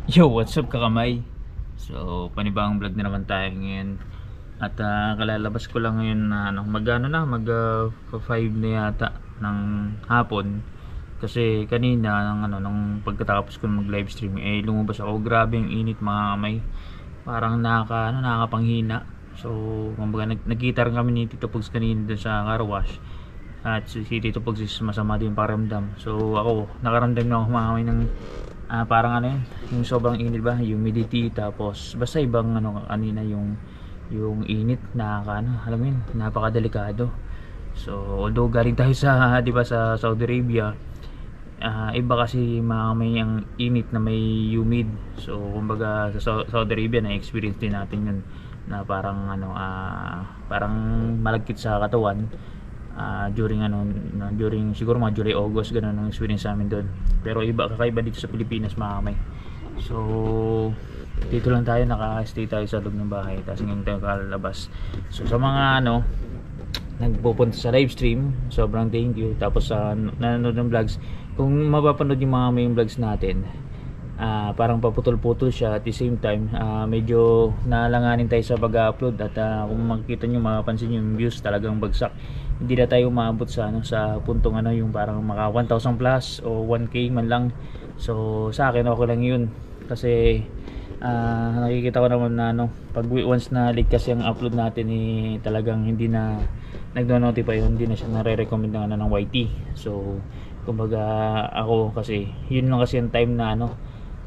Yo, what's up kakamay? So, panibagong vlog na naman tayo ngayon. At kalalabas ko lang ngayon na mag 5 na yata ng hapon. Kasi kanina nung pagkatapos ko mag live stream lumabas ako. Grabe yung init mga kamay. Parang nakakapanghina. So, kumbaga nagkita rin kami ni Tito Pugs kanina dun sa car wash. At si Tito Pugs is masama din pakiramdam. So, ako nakaramdam na ako mga kamay ng parang yung sobrang init ba, humidity, tapos basta ibang kanina yung init na alam mo yun, napakadelikado. So although galing tayo sa 'di ba sa Saudi Arabia, iba kasi may ang init na may humid. So kumbaga sa Saudi Arabia na experience din natin yun na parang parang malagkit sa katawan. During siguro mga July, August, ganun ang experience namin doon. Pero kakaiba dito sa Pilipinas mga kamay. So dito lang tayo, naka-stay tayo sa loob ng bahay, tapos ngayon tayo kalabas. So sa mga nagpupunta sa live stream, sobrang thank you. Tapos sa nanonood ng vlogs, kung mapapanood yung mga may vlogs natin, parang paputol-putol siya. At the same time, medyo nalanganin tayo sa pag-upload. At kung makikita nyo, mapapansin nyo yung views talagang bagsak. Hindi na tayo maabot sa sa puntong yung parang maka 1,000 plus o 1K man lang. So sa akin okay lang yun, kasi nakikita ko naman na pag once na late kasi ang upload natin, talagang hindi na nagno-notify, hindi na siya nare-recommend ng YT. So kumbaga ako kasi yun lang kasi yung time na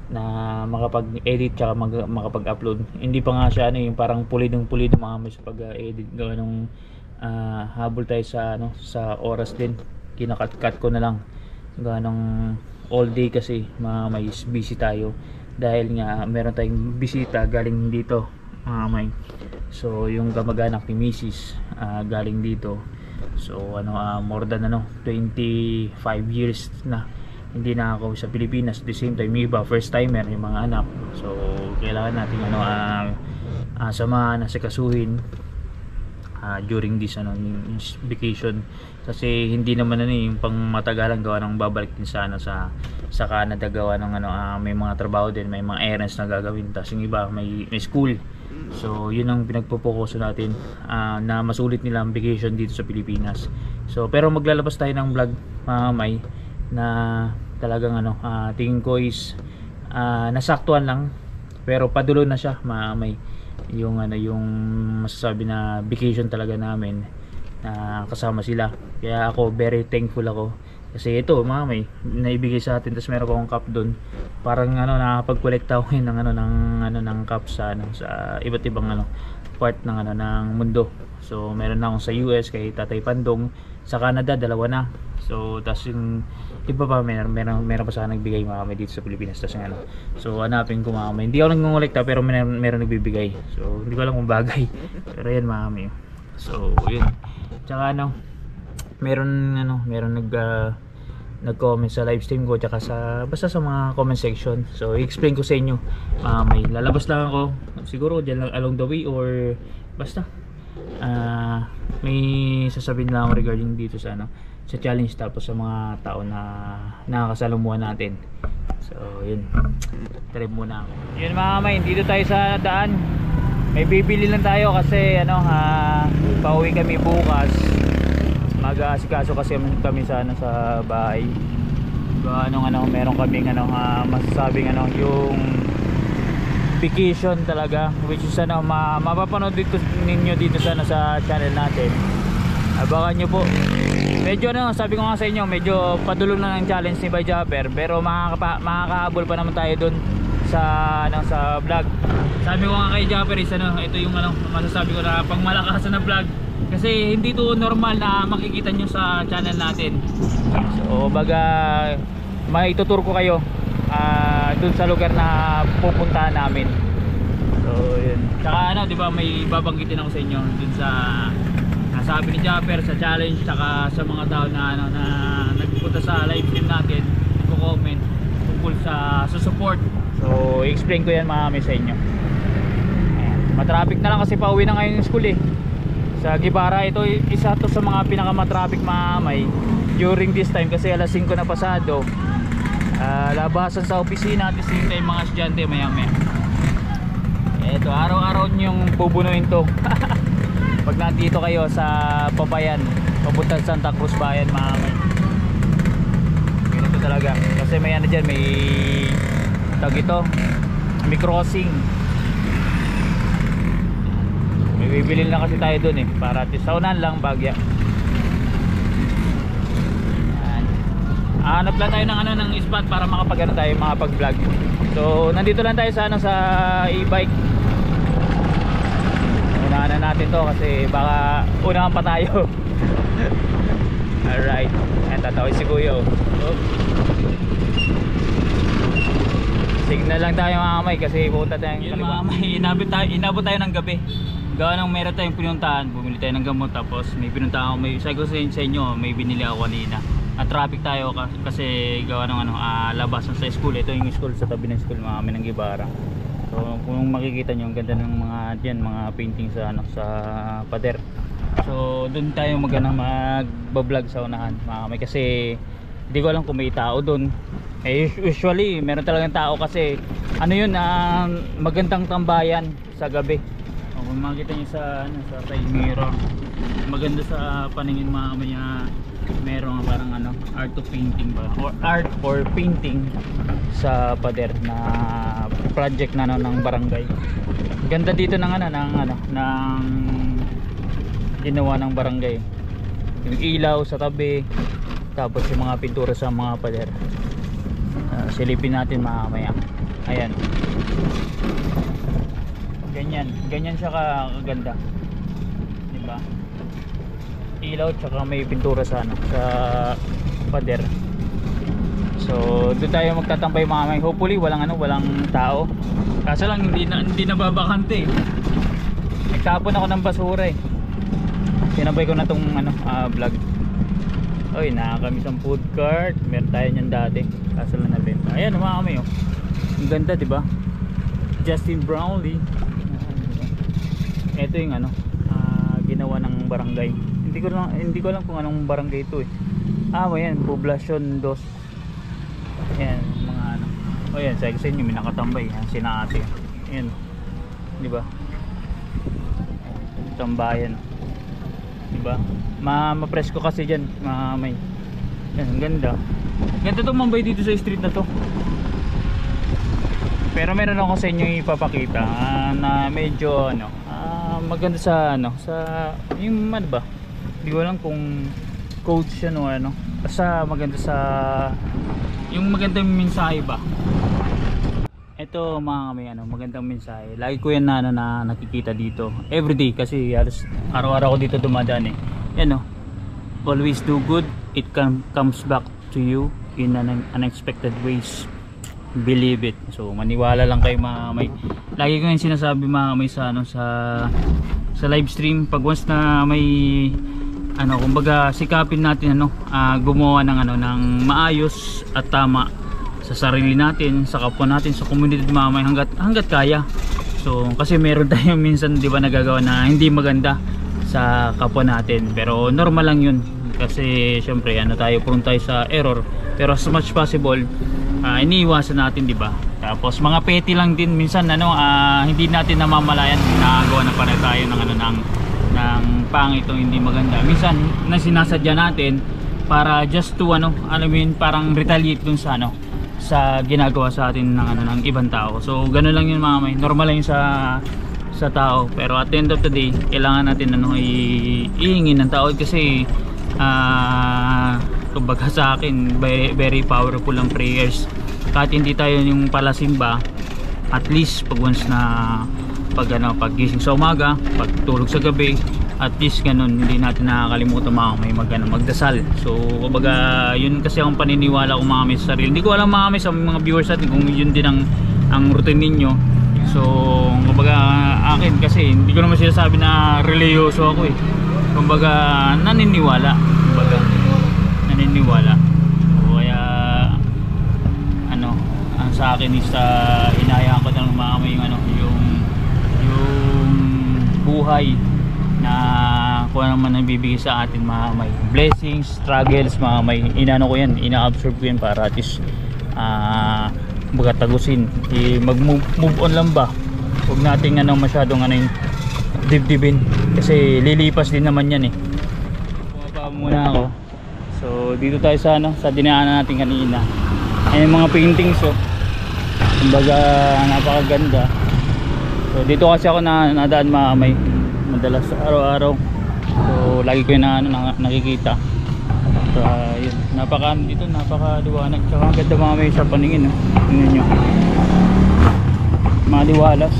na makapag-edit tsaka makapag-upload. Hindi pa nga siya yung parang pulidong-pulido mga may sa pag-edit. Ganong habol tayo sa oras din. Kinakat-cut ko na lang. Ganong all day kasi may busy tayo. Dahil nga meron tayong bisita galing dito. So yung kamag-anak ni Mrs. Galing dito. So more than 25 years na hindi na ako sa Pilipinas. At the same time, iba first timer yung mga anak. So kailangan natin samahan, asikasuhin during this vacation, kasi hindi naman yung pang matagalang gawa ng babalik din sa sa Canada, gawa ng may mga trabaho din, may mga errands na gagawin, tapos yung iba may school. So yun ang pinagpo-focus natin, na masulit nila ang vacation dito sa Pilipinas. So pero maglalabas tayo ng vlog may na talagang tingin ko is nasaktuan lang, pero padulo na siya may yung masasabi na vacation talaga namin na kasama sila. Kaya ako very thankful ako, kasi ito may naibigay sa atin. Tapos meron akong cup doon, parang nakapag-collect ako ng cup sa iba't ibang part ng ng mundo. So meron na akong sa US kay Tatay Pandong, sa Canada dalawa na. So tapos yung iba pa meron pa sana nagbigay mga dito sa Pilipinas. Tapos so hanapin ko hindi ako nangongolekta, pero meron nagbibigay. So hindi ko alam kung bagay, pero yan mga. So yun, tsaka meron nag-comment sa live stream ko, tsaka basta sa mga comment section. So i-explain ko sa inyo. May lalabas lang ako siguro dyan lang along the way, or basta may sasabihin lang ako regarding dito sa sa challenge, tapos sa mga tao na nakakasalamuhan natin. So yun, try muna ako. Yun mga kamay, dito tayo sa daan. May bibili lang tayo kasi pauwi kami bukas. Mag-aasikaso kasi kami sa sa bahay. Meron kaming masasabing yung vacation talaga, which is mapapanood dito ninyo dito sa channel natin. Abangan nyo po. Medyo sabi ko nga sa inyo, medyo padulo na ng challenge ni Bay Japper, pero makakahabol pa naman tayo dun sa sa vlog. Sabi ko nga kay Japper is ito yung masasabi ko na pangmalakasan na vlog, kasi hindi to normal na makikita nyo sa channel natin. So baga maitutur ko kayo dun sa lugar na pupuntahan namin. So yun, tsaka di ba may babanggitin ako sa inyo dun sa sabi ni Japper sa challenge, tsaka sa mga tao na nagpupunta sa live stream natin, nagko-comment tungkol sa support. So i-explain ko yan mga sa inyo. Matraffic na lang kasi pauwi na ngayon yung school sa Gibara. Ito isa to sa mga pinakamatraffic during this time, kasi alas 5 na pasado. labasan sa opisina at same time mga estudyante maya maya. Eto, araw-araw nyong bubunuin to. Pag nandito kayo sa Pabayan papunta sa Santa Cruz Bayan mga may, ganito talaga kasi may ano dyan, may tag ito, may crossing, may bibili na kasi tayo dun para at saunan lang bagya. Hanap lang tayo ng ng spot para makapag tayo makapag vlog. So nandito lang tayo sa sa e-bike. Unahan na natin to kasi baka unahan pa tayo. Alright, ayan, tatawid si Kuya. Signal lang tayo mga kamay kasi pupunta tayong kaliwa. Inabot tayo ng gabi. Gawa ng meron tayong pinuntahan, bumili tayo ng gamot, tapos may pinuntahan ako, may sabi ko sa inyo, may binili ako kanina. At traffic tayo kasi gawa ng labasan sa school. Ito yung school, sa tabi ng school mga kami ng Gibara. So kung makikita nyo, ang ganda ng mga diyan, mga painting sa sa pader. So doon tayo mag-vlog sa unahan mga kami kasi hindi ko alam kung may tao doon. Usually meron talagang tao kasi ano yun, magandang tambayan sa gabi. Kung makikita nyo sa sa side mirror, maganda sa paningin mga kami niya. Meron parang art of painting ba or art for painting sa pader na project na ng barangay. Ganda dito ng ng ginawa ng barangay. Yung ilaw sa tabi, tapos yung mga pintura sa mga pader. Silipin natin mamaya. Ayan. Ganyan siya kaganda. Di ba? Ilaw tsaka may pintura sa sa pader. So doon tayo magtatambay mga may, hopefully walang tao. Kaso lang hindi na babakante. Nagtapon ako ng basura Sinabay ko na tong vlog. Oy, nakakamiss ang food cart. Meron tayo niyan dati. Kaso lang nabenta. Ayan mga kami ang ganda, di ba? Justin Brownlee. Ito yung ginawa ng barangay. Hindi ko alam kung anong barangay ito ayan, Poblacion 2. Ayan, mga ayan, sa inyo may nakatambay, sina ate. Ayan, di ba? Tambayan. Di ba? Ma-presko kasi diyan, may. Ayan, ang ganda. Ganda tong mambay dito sa street na to. Pero meron ako sa inyo ipapakita na medyo maganda sa sa yung ba? Hindi ko alam kung coach siya basta maganda sa yung magandang mensahe ba. Ito mga kami magandang mensahe. Lagi ko yan na nakikita dito everyday kasi araw-araw ko dito dumadaan Yan always do good, it comes back to you in unexpected ways. Believe it. So maniwala lang kayo mga kamay. Lagi ko yung sinasabi mga kamay sa live stream, pag once na may kumbaga sikapin natin gumawa ng maayos at tama sa sarili natin, sa kapwa natin, sa community mga kamay, hanggat kaya. So kasi meron tayong minsan di ba nagagawa na hindi maganda sa kapwa natin, pero normal lang yun kasi syempre prone tayo sa error, pero as much possible iniiwasan natin, di ba? Tapos mga petty lang din minsan hindi natin namamalayan, nagawa na para tayo ng pangitong hindi maganda. Minsan na sinasadya natin para just to parang retaliate dun sa sa ginagawa sa atin ng ibang tao. So ganoon lang yun mga may, normal lang yun sa tao, pero at the end of the day kailangan natin ihingi ng tao kasi kumbaga sa akin very powerful ang prayers. Kahit hindi tayo yung palasimba, at least pag once na paggising sa umaga, pagtulog sa gabi, at least ganun hindi natin nakakalimutan magdasal. So kumbaga yun kasi ang paniniwala ko mga may sa sarili. Hindi ko alam mga may sa mga viewers natin kung yun din ang routine ninyo. So kumbaga akin kasi hindi ko naman sinasabi na religyoso ako kumbaga naniniwala. So, kaya ang sa akin is hinahayaan ko ng mga may yung buhay na kung ano man nabibigay sa atin, mga may blessings, struggles, mga may ko yan, ina-absorb ko yan para at least baga tagusin, mag-move on lang ba, huwag nating masyadong yung dibdibin kasi lilipas din naman yan bumaba muna ako. So dito tayo sa sa dinaanan natin kanina, ay mga paintings kumbaga napakaganda. So dito kasi ako nadaan mamay madalas araw-araw, so lagi ko yung nakikita. So yun, dito napakaliwanag, tsaka ang ganda mamay sa paningin tingnan nyo, maliwalas,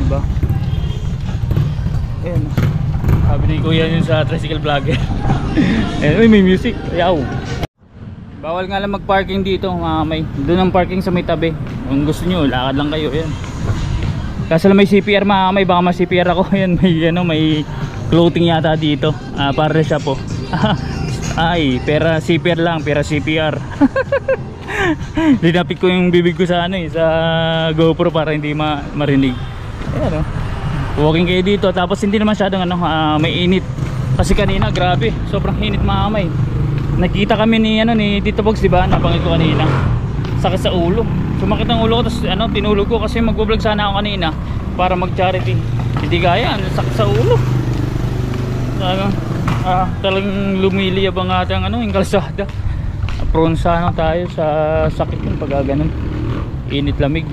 diba? Ayan, sabi ni kuya yun sa tricycle vlogger. Ayan, may music, ayaw. Bawal nga lang mag-parking dito mamay, doon ang parking sa may tabi. Kung gusto nyo, lakad lang kayo. Ayan, kaso lang may CPR mamay, baka ma-CPR ako. Ayan, may clothing yata dito, para siya po. Ay, pera CPR lang, pera CPR. Dinapit ko yung bibig ko sa sa GoPro para hindi marinig. Ayan walking kayo dito, tapos hindi naman masyadong may init. Kasi kanina grabe, sobrang init mamay. Nakita kami ni Tito Bogs, diba? Napangit ko kanina. Sakit sa ulo. Sumakit ang ulo ko, tapos tinulog ko kasi magbo-vlog sana ako kanina para mag-charity. Hindi kaya, sakit sa ulo. Talagang lumiliyab ang ating yung kalsada. Prone sana tayo sa sakit yung pag ganun, init lamig.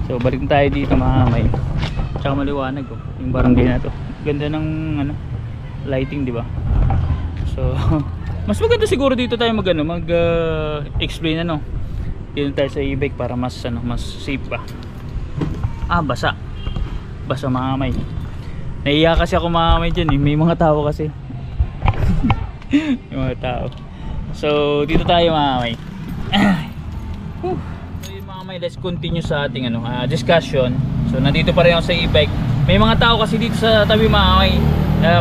So balik tayo dito mamay. Tsaka maliwanag yung barangay na to. Ganda ng lighting, di ba? So mas maganda siguro dito tayo mag explain dito tayo sa e-bike para mas mas safe pa. Basa mamay. Naiiyak kasi ako mamay dyan may mga tao kasi. Yung mga tao. So dito tayo mamay. So yun mamay, let's continue sa ating discussion. So nandito pa rin ako sa e-bike. May mga tao kasi dito sa tabi mamay,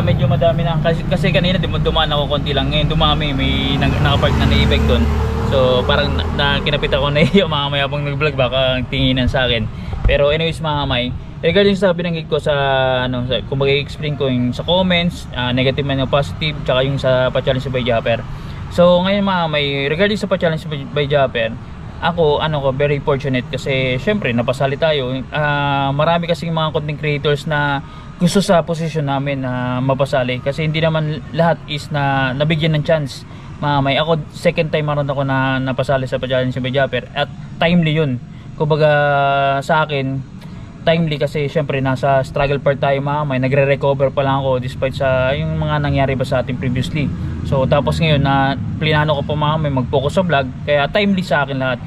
medyo madami na kasi kanina dumaan ako konti lang, ngayon dumami, may nakapark na e-bike doon. So parang kinapit ako na mamay habang nag-vlog, baka tinginan sa akin. Pero anyways mamay, regarding sa binanggit ko sa kung mag-explain ko yung sa comments, negative man o positive, tsaka yung sa pa-challenge by Japper. So ngayon mamay, regarding sa pa-challenge by Japper, ako very fortunate kasi syempre napasali tayo. Marami kasing mga content creators na gusto sa position namin na mapasali kasi hindi naman lahat is na nabigyan ng chance. Mamay, ako second time maroon ako na napasali sa pa-challenge by Japper at timely yun. Kumbaga sa akin timely kasi syempre nasa struggle part tayo mamay, nagre-recover pa lang ako despite sa yung mga nangyari ba sa atin previously. So tapos ngayon na plinano ko pa mamay mag-focus sa vlog, kaya timely sa akin lahat.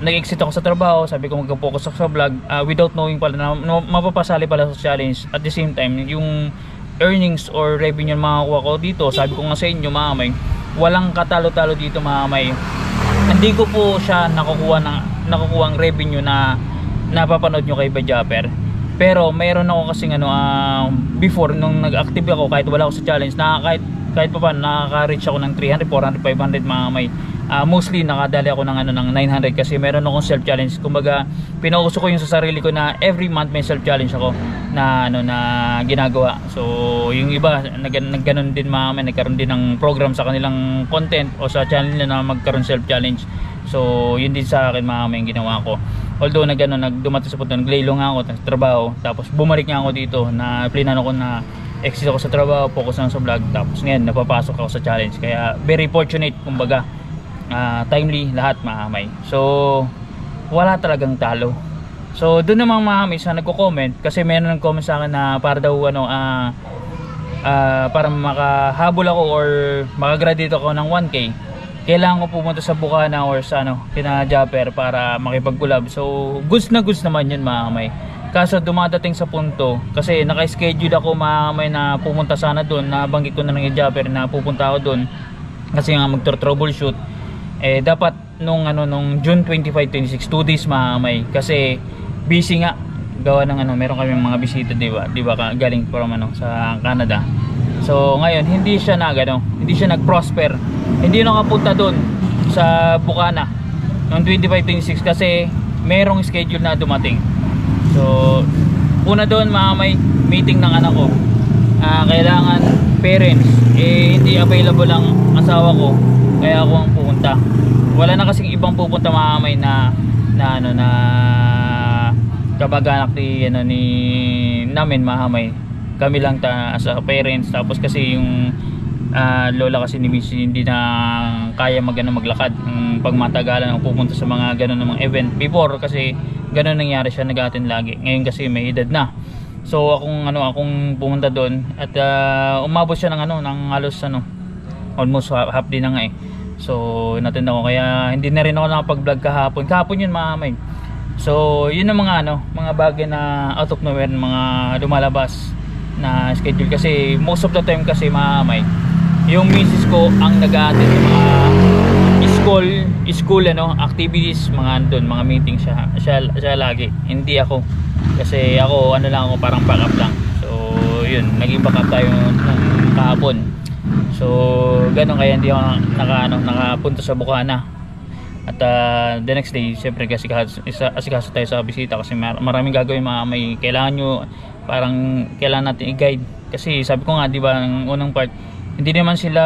Nag-exit ako sa trabaho, sabi ko mag-focus ako sa vlog without knowing pala na mapapasali pala sa challenge. At the same time yung earnings or revenue na makakuha ko dito, sabi ko nga sa inyo mamay, walang katalo-talo dito mamay. Hindi ko po siya nakukuha ang revenue na napapanood nyo kay Japper, pero mayroon ako kasing before nung nag-active ako, kahit wala ako sa challenge, kahit pa paano nakaka-reach ako ng 300, 400, 500 mamay. Mostly nakadali ako ng 900 kasi meron akong self challenge. Kumbaga pinauso ko yung sa sarili ko na every month may self challenge ako na na ginagawa. So yung iba nagganon din mamay, nagkaroon din ng program sa kanilang content o sa channel nila na magkaroon self challenge. So yun din sa akin mamay yung ginawa ko. Although nagdumating sa punto, naglaylo nga ako sa trabaho, tapos bumalik nga ako dito na plinano ko na exit ako sa trabaho, focus lang sa vlog, tapos ngayon napapasok ako sa challenge. Kaya very fortunate, kumbaga timely lahat mamay. So wala talagang talo. So doon naman mamay sa nagko-comment, kasi meron nag-comment sa akin na para daw para makahabol ako or makagraduate ako ng 1K, kailangan ko pumunta sa Bukana or sa kina Japper para makipag-collab. So goods naman yun mamay. Kaso dumadating sa punto, kasi naka-schedule ako mamay na pumunta sana doon, nabanggit ko na ng Japper na pupunta ako doon kasi nga mag-troubleshoot. Dapat nung June 25, 26, 2 days mamay, kasi busy nga gawa ng meron kami mga bisita, di ba galing from sa Canada. So ngayon hindi siya hindi siya nag-prosper, hindi nakapunta doon sa Bukana noong 25, 26 kasi merong schedule na dumating. So una doon mamay, meeting ng anak ko, kailangan parents, hindi available ang asawa ko, kaya ako ang pupunta. Wala na kasing ibang pupunta mamay na kabag-anak ni namin mahamay. Kami lang as a parents. Tapos kasi yung lola kasi ni Missy hindi na kaya maglakad pag matagalan ang pupunta sa mga ganun ng mga event. Before kasi ganun nangyari siya, nag-attend lagi. Ngayon kasi may edad na. So akong pumunta doon at umabot siya ng halos almost half day na nga eh. So inattend ako, kaya hindi na rin ako nakapag-vlog kahapon yun mahamay. So yun ang mga bagay na out of nowhere, mga lumalabas na schedule, kasi most of the time kasi mahamay yung misis ko ang nag-a-attend ng mga school activities, mga meeting siya lagi, hindi ako. Kasi ako lang ako, parang backup lang. So yun, naging backup tayo nung kahapon. So ganun, kaya hindi ako nakapunta sa Bukana. At the next day, siyempre kasi asikaso tayo sa bisita, kasi maraming gagawin, may kailangan natin i-guide. Kasi sabi ko nga, di ba, ng unang part, hindi naman sila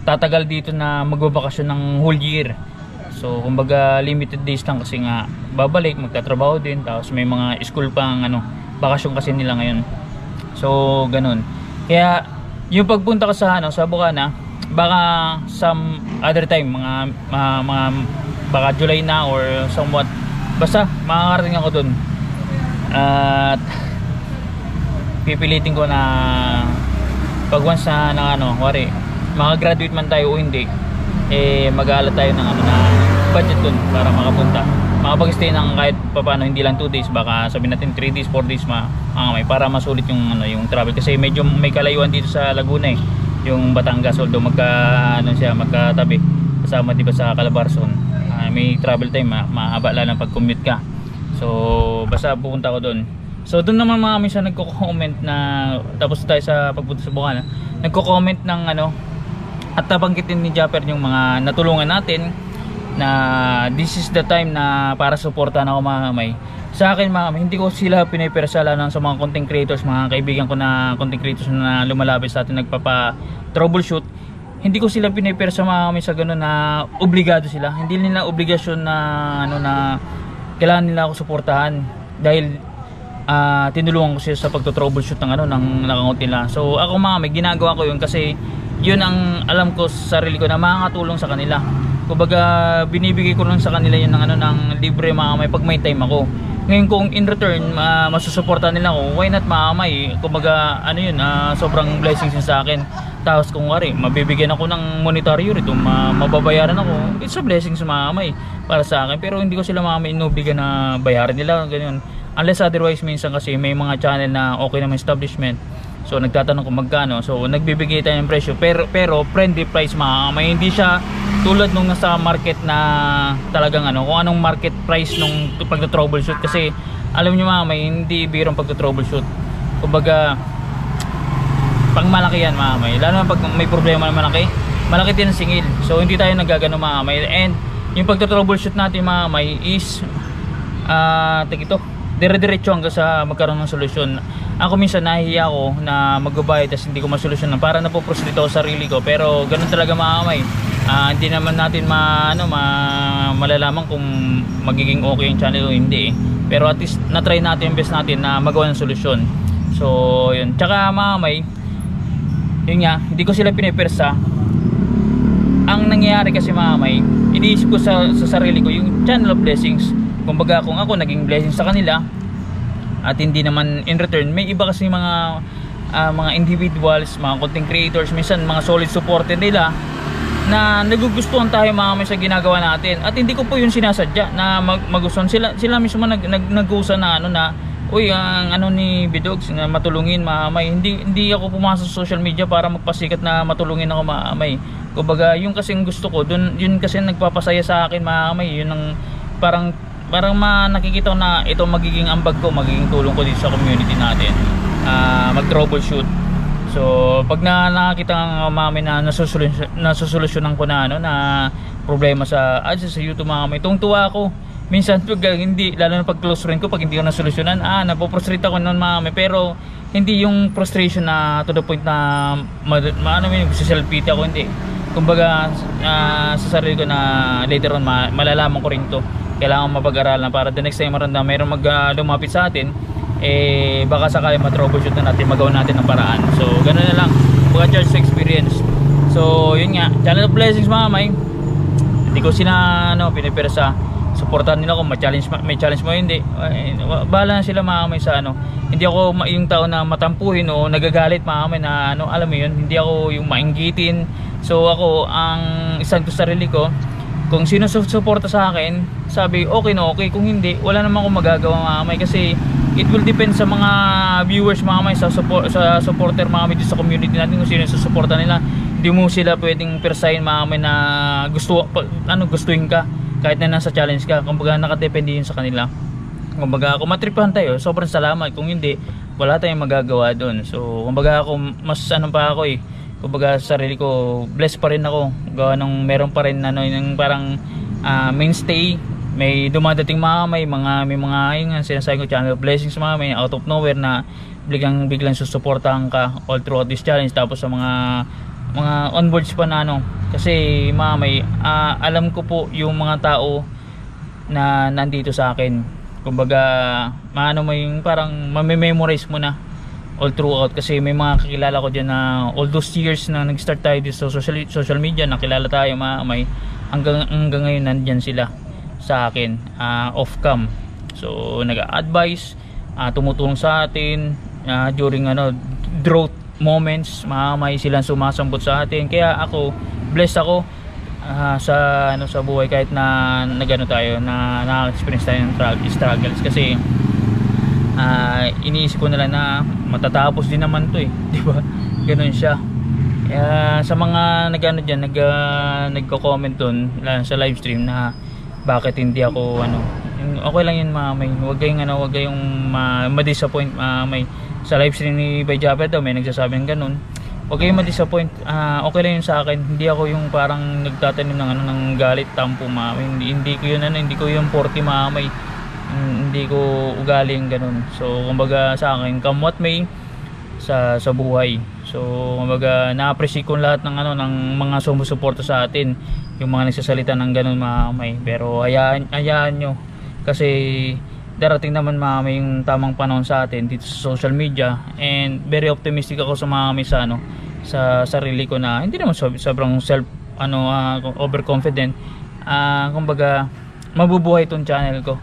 tatagal dito na magbabakasyon ng whole year. So kumbaga limited days lang, kasi nga babalik, magtatrabaho din, tapos may mga school pang bakasyon kasi nila ngayon. So ganun. Kaya yung pagpunta ko sa Bukana, baka some other time, mga baka July na or somewhat, basta makakarating ako dun. At pipilitin ko na pag once na wari makagraduate man tayo o hindi, mag-aalat tayo ng budget dun para makapag-stay ng kahit paano, hindi lang 2 days, baka sabihin natin 3 days, 4 days para masulit yung travel, kasi medyo may kalayuan dito sa Laguna eh, yung Batangas, although magkatabi, kasama diba sa Calabarzon. May travel time, mahaba lang pag commute ka. So basta pupunta ko doon. So doon naman minsan nagko-comment na, tapos tayo sa pagpunta sa Bukana, nagko-comment ng at nabanggitin ni Japper yung mga natulungan natin, na this is the time na para suportahan ako mahamay. Sa akin hindi ko sila pinipersala sa mga content creators, mga kaibigan ko na content creators na lumalabas sa atin, nagpapa troubleshoot. Hindi ko sila pinipersa mahamay sa ganun na obligado sila. Hindi nila obligasyon na na kailangan nila ako suportahan, dahil tinulungan ko sila sa pagto-troubleshoot ng nakangot nila. So ako may ginagawa ko yun, kasi yun ang alam ko sa sarili ko na makakatulong sa kanila. Kumbaga binibigay ko lang sa kanila yun ng libre may pag may time ako. Ngayon kung in return masusuportahan nila ako, why not maamay? Kumbaga sobrang blessings yun sa akin. Tapos kung mabibigyan ako ng monetary rito, mababayaran ako, it's a blessing sa maamay para sa akin. Pero hindi ko sila inobligan na bayaran nila, ganyan. Unless otherwise, minsan kasi may mga channel na okay na may establishment, so nagtatanong kung magkano, so nagbibigay tayo ng presyo, pero friendly price maamay. Hindi siya tulad nung nasa market na talagang kung anong market price nung pagto-troubleshoot. Kasi alam nyo maamay, hindi birong pagto-troubleshoot. Kumbaga pang malaki yan maamay, lalo na pag may problema na malaki din ang singil. So hindi tayo nagagano maamay, and yung pagto-troubleshoot natin maamay is dire-diretso hanggang sa magkaroon ng solusyon. Ako minsan nahihiya ako na magbabayad tapos hindi ko masolusyonan, para napoprostrate ako sa sarili ko, pero ganun talaga maamay. Hindi naman natin malalaman kung magiging okay yung channel o hindi pero at least na-try natin yung best natin na magawa ng solusyon. So yun, tsaka maamay, yun nga, hindi ko sila pinipersa. Ang nangyayari kasi maamay, iniisip ko sa sarili ko yung channel of blessings. Kumbaga kung ako naging blessing sa kanila at hindi naman in return, may iba kasi mga individuals, mga content creators, minsan mga solid supporter nila na nagugustuhan tayo maamay sa ginagawa natin, at hindi ko po yun sinasadya na magustuhan sila mismo nag-usa na uy, ang ni Bidogs na matulungin maamay. Hindi ako pumasok sa social media para magpasikat na matulungin ako maamay. Kumbaga yung kasi gusto ko dun, yun kasi nagpapasaya sa akin maamay. Yun ang parang nakikita ko na ito magiging ambag ko, magiging tulong ko dito sa community natin, mag-troubleshoot. So pag nakakita ng mami na nasusolusyonan ko na problema sa YouTube maamay, tuwang-tuwa ako. Minsan pag hindi, lalo na pag close friend ko, pag hindi ko nasolusyonan, napoprostrate ako noon maamay. Pero hindi yung frustration na to the point na self-pity ako, hindi. kumbaga sa sarili ko na later on malalaman ko rin to, kailangan mapag-aralan para the next time mayroon lumapit sa atin, baka sakali ma-troubleshoot na natin, magawa natin ng paraan. So ganoon na lang, kumbaga charge to experience. So yun nga, channel of blessings mga may, hindi ko pinipira sa supportan nila kung may challenge mo hindi, bahala na sila mga may sa hindi ako yung tao na matampuhin o nagagalit mga may na alam mo yun, hindi ako yung mainggitin. So ako, ang stand ko sa sarili ko, kung sino suporta sa akin, sabi okay na okay, kung hindi, wala naman akong magagawa mga may, kasi it will depend sa mga viewers mga may, sa supporter mga may sa community natin, kung sino susuporta nila. Hindi mo sila pwedeng persahin mga may na gustuin ka kahit na nasa challenge ka. Kumbaga nakadepende yun sa kanila. Kumbaga kung matripahan tayo, sobrang salamat. Kung hindi, wala tayong magagawa doon. So kumbaga ako, mas pa ako kumbaga sa sarili ko, blessed pa rin ako. Gawa nung meron pa rin yung parang mainstay. May dumadating may mga yung sinasabi ko, channel of blessings mga may out of nowhere na biglang susuportahan ka all throughout this challenge. Tapos sa mga onboards pa na kasi may alam ko po yung mga tao na nandito sa akin. Kumbaga mo yung parang mamememorize mo na all throughout, kasi may mga kakilala ko dyan na all those years na nag-start tayo dito sa social media, nakilala tayo may hanggang ngayon nandyan sila sa akin, off cam. So nag-advise, tumutulong sa atin during drought moments, may silang sumasambot sa atin. Kaya ako, blessed ako sa buhay, kahit na tayo na na-experience tayo ng struggles, kasi iniisip ko na lang na matatapos din naman to di ba? Ganun siya. Sa mga nagko-comment doon sa live stream na bakit hindi ako okay lang yun may huwag kayong ma-disappoint may sa live stream ni Bay Japet daw may nagsasabing ganun. Huwag kayong ma-disappoint, okay lang yun sa akin. Hindi ako yung parang nagtatanim ng galit, tampo hindi ko yun hindi ko yung 40 may hindi ko ugaling ganun. So kumbaga sa akin, come what may sa buhay. So kumbaga na-appreciate ko lahat ng mga sumusuporta sa atin, yung mga nagsasalita ng ganun may, pero hayaan nyo, kasi darating naman may yung tamang panahon sa atin dito sa social media. And very optimistic ako sa sa sarili ko na hindi naman sobrang overconfident. Kumbaga mabubuhay itong channel ko,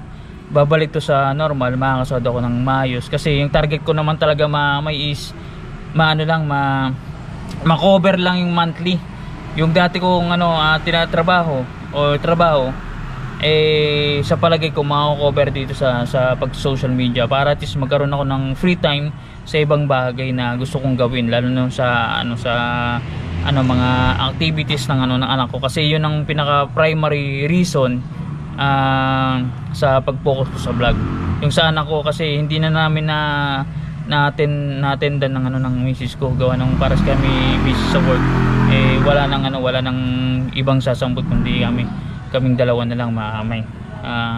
babalik to sa normal, makakasod ako ng maayos, kasi yung target ko naman talaga may is ma-cover lang yung monthly. Yung dati kong tinatrabaho o trabaho, sa palagay ko mako-cover dito sa pag social media, para at least magkaroon ako ng free time sa ibang bagay na gusto kong gawin, lalo na sa mga activities ng anak ko, kasi yun ang pinaka primary reason sa pag-focus ko sa vlog. Yung sa anak ko, kasi hindi na namin na-attendan ng misis ko, gawa ng paras kami busy sa work, wala nang ibang sasambot kundi kaming dalawa na lang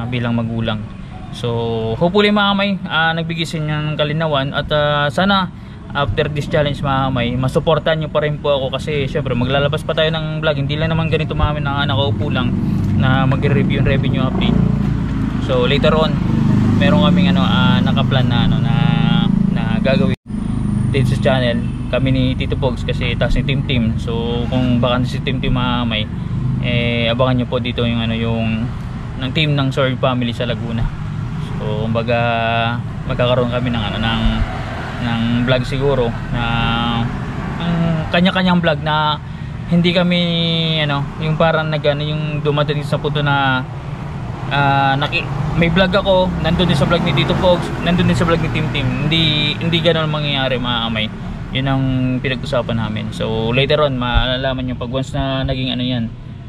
bilang magulang. So hopefully nagbigay sa inyo ng kalinawan, at sana after this challenge masuportahan nyo pa rin po ako, kasi syempre maglalabas pa tayo ng vlog, hindi lang naman ganito na nakaupo lang na magre-review yung revenue update. So later on meron kaming nakaplan na gagawin dito sa channel, kami ni Tito Pogs, kasi taas ni Tim. So kung baka si Tim abangan nyo po dito yung ng team ng Sorry Family sa Laguna. So kumbaga magkakaroon kami ng vlog siguro, na kanya-kanyang vlog, na hindi kami yung parang yung dumating sa punto na may vlog ako, nandun din sa vlog ni Tito Pogs, nandun din sa vlog ni Tim. Hindi ganoon mangyayari may. Yun ang pinag-usapan namin. So later on malalaman nyo pag once na naging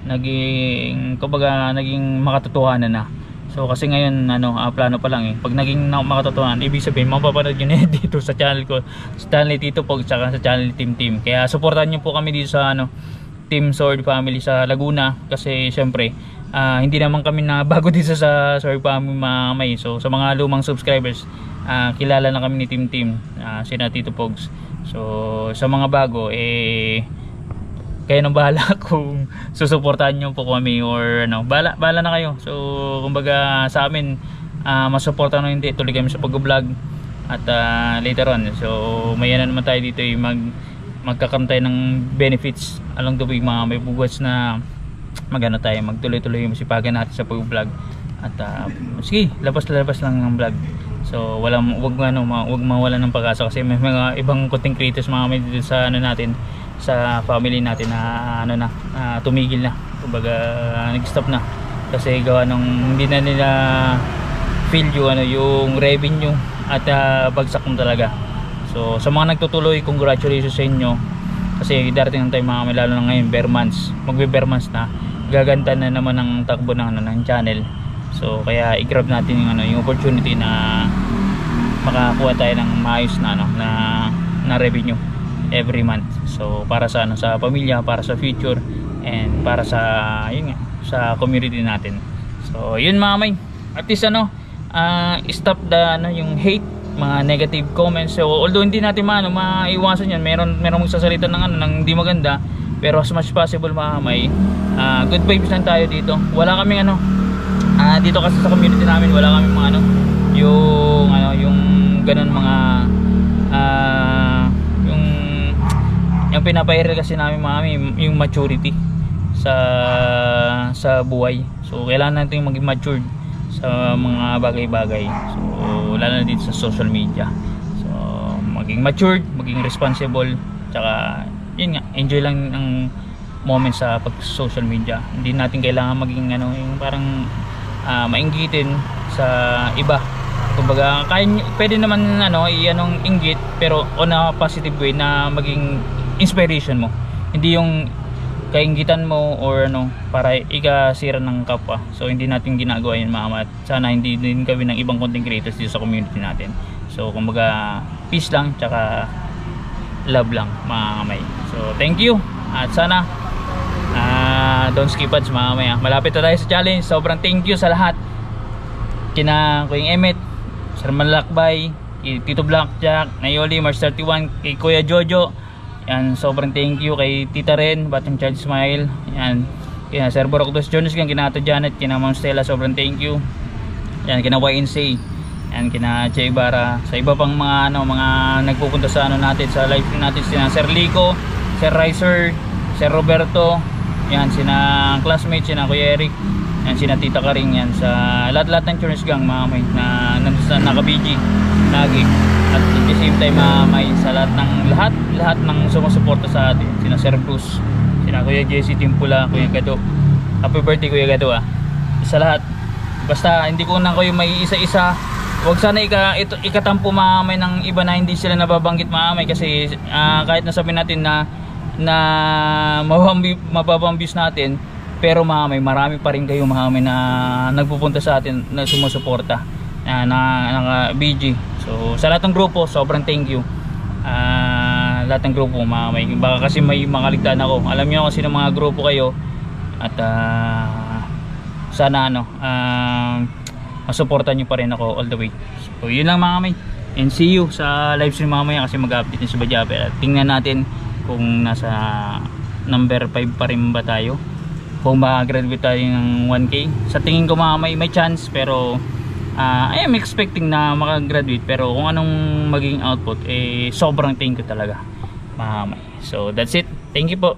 naging makatotohanan na. So kasi ngayon plano pa lang pag naging makatotohanan, ibig sabihin mapapanood nyo na dito sa channel ko, sa channel ni Tito Pogs, saka sa channel ni Tim. Kaya supportan nyo po kami dito sa Team Sword Family sa Laguna, kasi syempre hindi naman kami na bago dito sa Sword Family so sa mga lumang subscribers, kilala na kami ni Tim, sina Tito Pogs. So sa mga bago kayo nang bahala kung susuportahan nyo po kami or ano, bahala na kayo. So kumbaga sa amin, masuportahan o hindi, tuloy kami sa pag-vlog. At later on, so may ano naman tayo dito, magkakaroon tayo ng benefits along the way, mga may buwas na magano tayo, magtuloy-tuloy yung masipagan natin sa pag-vlog. At sige, labas lang ng vlog. So wag mawala ng pag-asa kasi may mga ibang content creators mga may dito sa ano natin, sa family natin na tumigil na. Kumbaga nag-stop na kasi gawa nung hindi na nila feel yung revenue at bagsak mo talaga. So sa mga nagtutuloy, congratulations sa inyo kasi darating ang time mga may, lalo na ngayon magbe-bare months na, gaganda na naman ang takbo ng channel. So kaya i-grab natin yung opportunity na makakuha tayo ng maayos na revenue every month. So para sa sa pamilya, para sa future, and para sa sa community natin. So yun mga may, at least stop yung hate, mga negative comments. So although hindi natin maiwasan yan, meron magsasalita ng hindi maganda, pero as much possible mga may, good vibes lang tayo dito. Wala kaming dito kasi sa community namin, wala kaming mga yung ganun mga yung pinapahiral kasi namin mga yung maturity sa buhay. So kailangan natin maging matured sa mga bagay-bagay. So lalo na dito sa social media. So maging matured, maging responsible, tsaka yun nga, enjoy lang ang moment sa pag social media. Hindi natin kailangan maging yung parang mainggitin sa iba. Kumbaga pwede naman inggit, pero on a positive way na maging inspiration mo, hindi yung kainggitan mo or para ikasira ng kapwa. So hindi natin ginagawa yun mga at sana hindi din gawin ng ibang content creators dito sa community natin. So kumbaga peace lang, tsaka love lang mga kamay. So thank you, at sana don't skip ads mga kamay. Malapit na tayo sa challenge. Sobrang thank you sa lahat, kina Kuya Emmet, Sir Malakbay, kay Tito Blackjack, Nayoli, March 31, kay Kuya Jojo. Yan, sobrang thank you kay Tita Ren, Batang Child Smile. Yan, kina Sir Borokdos Jones, kina Ate Janet, kina Ma'am Stella, sobrang thank you. Yan, kina YNC, yan, kina Che Ibarra, sa iba pang mga mga nagpupunta sa natin, sa live natin, sina Sir Lico, Sir Riser, Sir Roberto, yan, sina classmates, sina Kuya Eric, yan, sina Tita Karing, yan, sa lahat-lahat ng Church Gang mga may na nandun sa naka-BG lagi. At at the same time may sa lahat ng sumusuporta sa atin, sina Sir Bruce, sina Kuya Jesse Timpula, Kuya Gado, happy birthday Kuya Gado sa lahat. Basta hindi ko na kayo may isa-isa, huwag sana ikatampo mamay ng iba na hindi sila nababanggit mamay, kasi kahit nasabihin natin na mababang views natin, pero mamay marami pa rin kayo mamay na nagpupunta sa atin, na sumusuporta na BG. So sa lahat ng grupo, sobrang thank you. Lahat ng grupo mamay, baka kasi may makaligtaan ako, alam niyo kasi ng mga grupo kayo, at sana masuportan niyo pa rin ako all the way. So yun lang mga may, and see you sa live stream mamaya, kasi mag-update din si Badjaber. Tingnan natin kung nasa number 5 pa rin ba tayo, kung makagraduate tayo ng 1K. Sa tingin ko mga may chance, pero I am expecting na makagraduate, pero kung anong maging output, sobrang thank you talaga mga may. So that's it, thank you po.